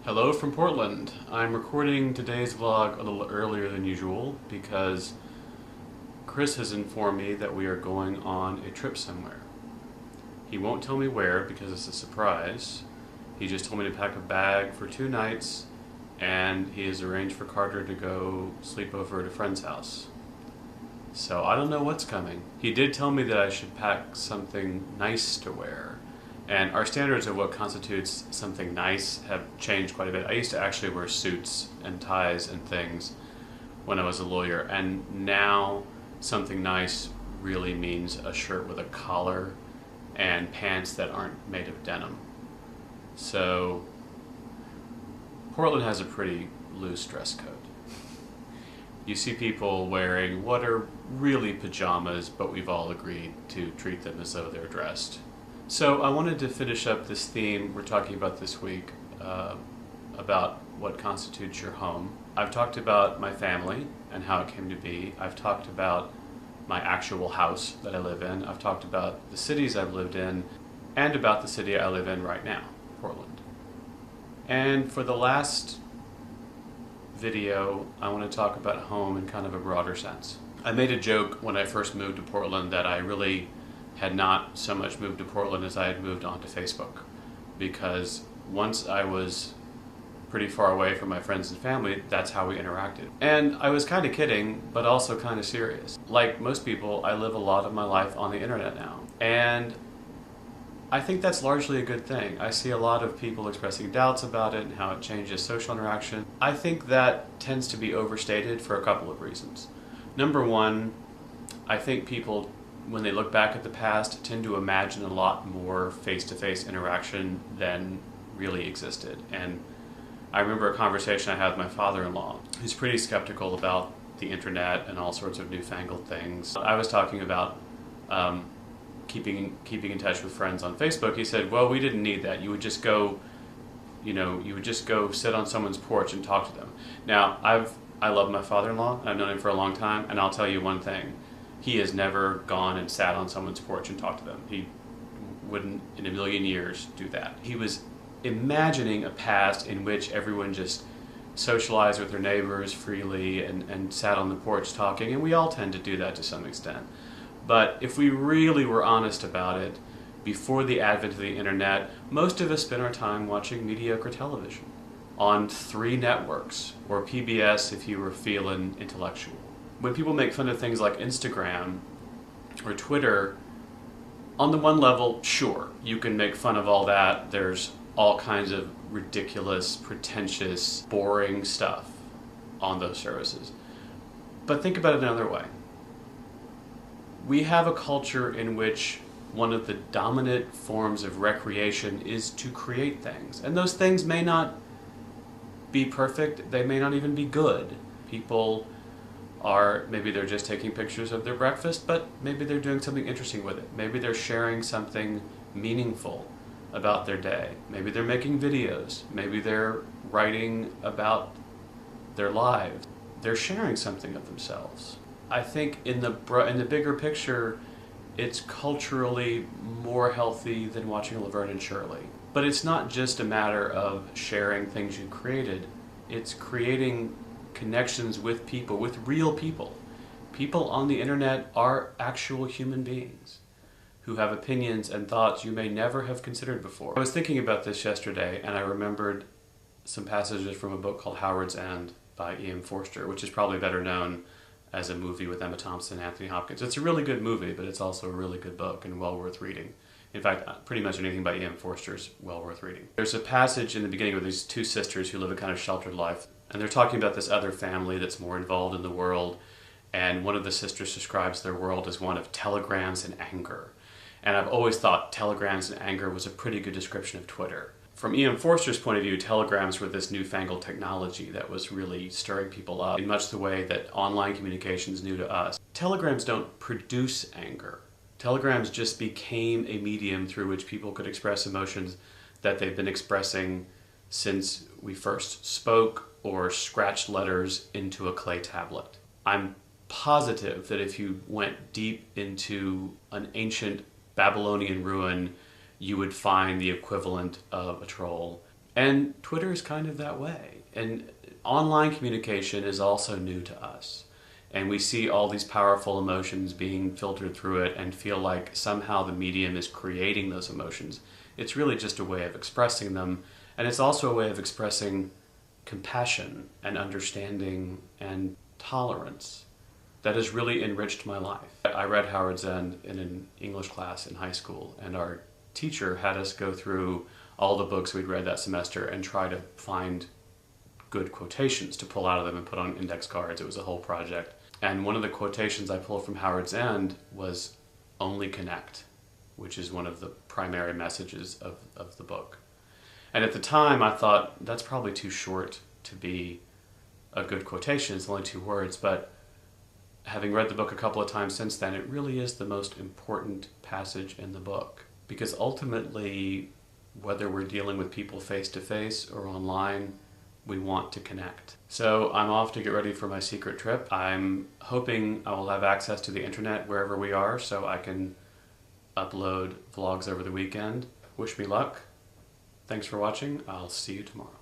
Hello from Portland. I'm recording today's vlog a little earlier than usual because Chris has informed me that we are going on a trip somewhere. He won't tell me where because it's a surprise. He just told me to pack a bag for 2 nights and he has arranged for Carter to go sleep over at a friend's house. So I don't know what's coming. He did tell me that I should pack something nice to wear. And our standards of what constitutes something nice have changed quite a bit. I used to actually wear suits and ties and things when I was a lawyer, and now something nice really means a shirt with a collar and pants that aren't made of denim. So Portland has a pretty loose dress code. You see people wearing what are really pajamas, but we've all agreed to treat them as though they're dressed. So I wanted to finish up this theme we're talking about this week, about what constitutes your home. I've talked about my family and how it came to be. I've talked about my actual house that I live in. I've talked about the cities I've lived in and about the city I live in right now, Portland. And for the last video, I want to talk about home in kind of a broader sense. I made a joke when I first moved to Portland that I really had not so much moved to Portland as I had moved onto Facebook, because once I was pretty far away from my friends and family, that's how we interacted. And I was kind of kidding, but also kind of serious. Like most people, I live a lot of my life on the internet now. And I think that's largely a good thing. I see a lot of people expressing doubts about it and how it changes social interaction. I think that tends to be overstated for a couple of reasons. Number one, I think people, when they look back at the past, tend to imagine a lot more face-to-face interaction than really existed. And I remember a conversation I had with my father-in-law, who's pretty skeptical about the internet and all sorts of newfangled things. I was talking about keeping in touch with friends on Facebook. He said, well, we didn't need that. You would just go, you would just go sit on someone's porch and talk to them. Now, I love my father-in-law. I've known him for a long time, and I'll tell you one thing. He has never gone and sat on someone's porch and talked to them. He wouldn't in a million years do that. He was imagining a past in which everyone just socialized with their neighbors freely and sat on the porch talking, and we all tend to do that to some extent. But if we really were honest about it, before the advent of the internet, most of us spent our time watching mediocre television on 3 networks, or PBS if you were feeling intellectual. When people make fun of things like Instagram or Twitter, on the one level, sure, you can make fun of all that. There's all kinds of ridiculous, pretentious, boring stuff on those services. But think about it another way. We have a culture in which one of the dominant forms of recreation is to create things. And those things may not be perfect, they may not even be good. People maybe they're just taking pictures of their breakfast, but maybe they're doing something interesting with it. Maybe they're sharing something meaningful about their day. Maybe they're making videos. Maybe they're writing about their lives. They're sharing something of themselves. I think in the bigger picture, it's culturally more healthy than watching Laverne and Shirley. But it's not just a matter of sharing things you created. It's creating connections with people, with real people. People on the internet are actual human beings who have opinions and thoughts you may never have considered before. I was thinking about this yesterday, and I remembered some passages from a book called Howard's End by E.M. Forster, which is probably better known as a movie with Emma Thompson and Anthony Hopkins. It's a really good movie, but it's also a really good book and well worth reading. In fact, pretty much anything by E.M. Forster is well worth reading. There's a passage in the beginning where these 2 sisters who live a kind of sheltered life, and they're talking about this other family that's more involved in the world, and one of the sisters describes their world as one of telegrams and anger. And I've always thought telegrams and anger was a pretty good description of Twitter. From E.M. Forster's point of view, telegrams were this newfangled technology that was really stirring people up in much the way that online communication is new to us. Telegrams don't produce anger. Telegrams just became a medium through which people could express emotions that they've been expressing since we first spoke or scratched letters into a clay tablet. I'm positive that if you went deep into an ancient Babylonian ruin, you would find the equivalent of a troll. And Twitter is kind of that way. And online communication is also new to us. And we see all these powerful emotions being filtered through it and feel like somehow the medium is creating those emotions. It's really just a way of expressing them. And it's also a way of expressing compassion and understanding and tolerance that has really enriched my life. I read Howard's End in an English class in high school, and our teacher had us go through all the books we'd read that semester and try to find good quotations to pull out of them and put on index cards. It was a whole project. And one of the quotations I pulled from Howard's End was "only connect," which is one of the primary messages of the book. And at the time I thought, that's probably too short to be a good quotation. It's only 2 words, but having read the book a couple of times since then, it really is the most important passage in the book. Because ultimately, whether we're dealing with people face to face or online, we want to connect. So I'm off to get ready for my secret trip. I'm hoping I will have access to the internet wherever we are so I can upload vlogs over the weekend. Wish me luck. Thanks for watching. I'll see you tomorrow.